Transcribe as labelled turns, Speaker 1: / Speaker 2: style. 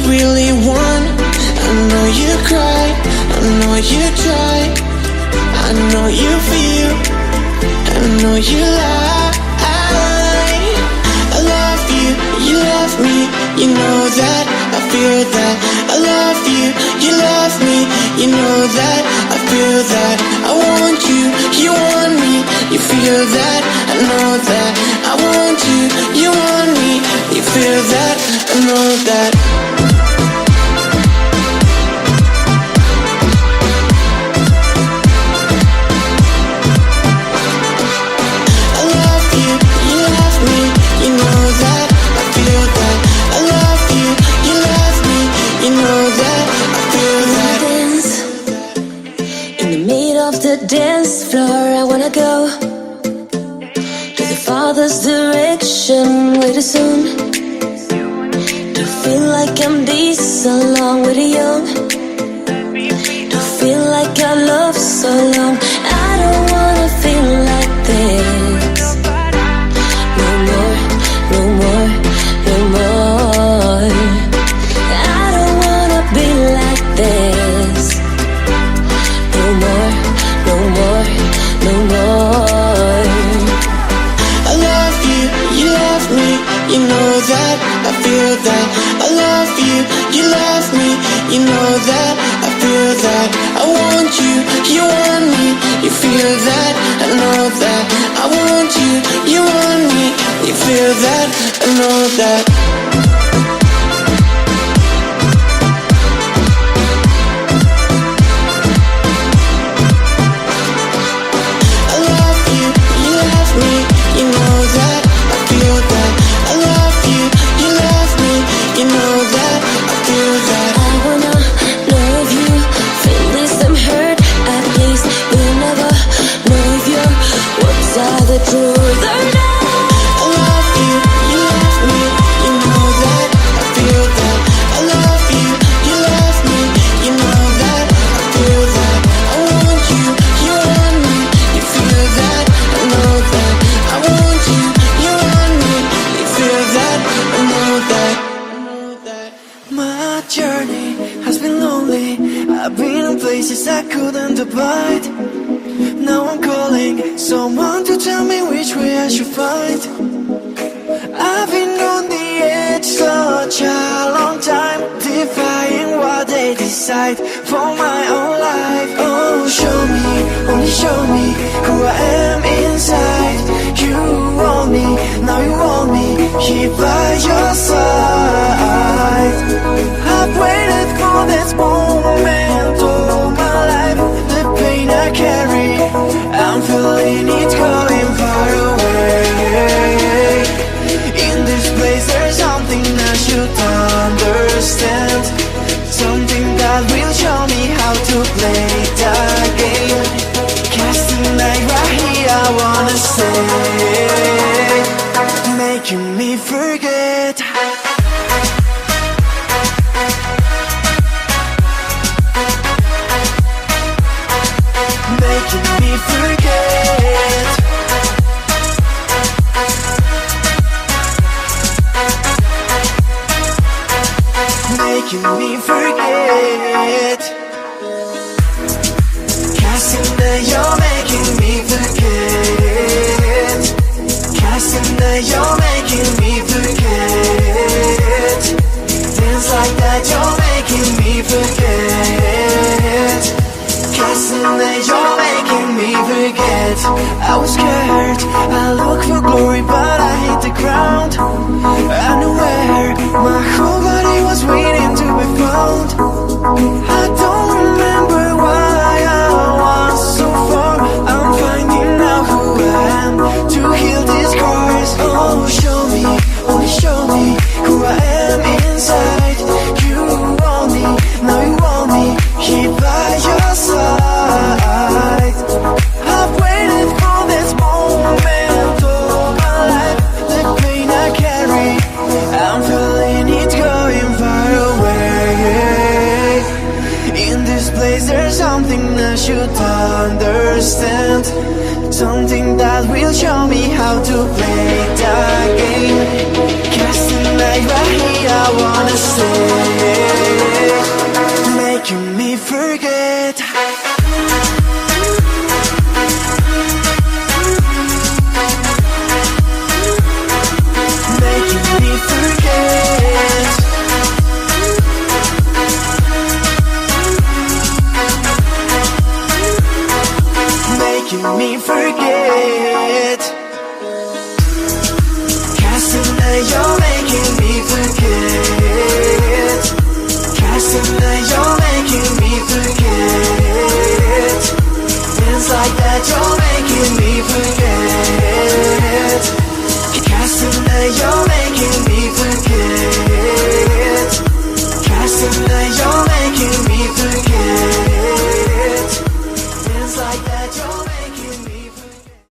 Speaker 1: really want. I know you cry, I know you try, I know you feel, I know you lie. I love you, you love me, you know that, I feel that. I love you, you love me, you know that, I feel that. I want you, you want me, you feel that, I know that. I want you, you want me, you feel that, I know that.
Speaker 2: The dance floor, I wanna go to the Father's direction way too soon. To feel like I'm this along with the young. To feel like I love so long. I don't wanna feel like this. No more, no more, no more. I don't wanna be like this. No more, no more, no more.
Speaker 1: I love you, you love me, you know that, I feel that. I love you, you love me, you know that, I feel that. I want you, you want me, you feel that, I know that. I want you, you want me, you feel that, I know that.
Speaker 2: The truth or not.
Speaker 1: I love you, you love me, you know that, I feel that. I love you, you love me, you know that, I feel that. I want you, you want me, you feel that, I know that. I want you, you want me, you feel that, I know that.
Speaker 3: My journey has been lonely. I've been in places I couldn't abide. Now I'm calling someone to tell me which way I should find. I've been on the edge such a long time, defying what they decide for my own life. Oh, show me, only show me who I am inside. You want me, now you want me, here by your side. I've waited for this moment all my life. The pain I carry, I'm feeling it going far away. In this place there's something I should understand, something that will show me how to play the game. Casting light right here, I wanna say, making me forget. Making me forget. Making me forget. Casting that you're making me forget. Casting that you're making me forget. Dance like that you're making me forget. Casting that you're making me forget. I was scared, I looked for glory but I hit the ground. I knew where my whole body was waiting to be found. I don't remember why I was so far. I'm finding out who I am to heal these scars. Oh, show me, only show me who I am inside. You want me, now you want me, here by your side. I've waited for this moment all my life. The pain I carry, I'm feeling it going far away. In this place there's something I should understand, something that will show me how to play the game. Casting light right here, I wanna say, making me forget. Making me forget. Making me forget. Casting your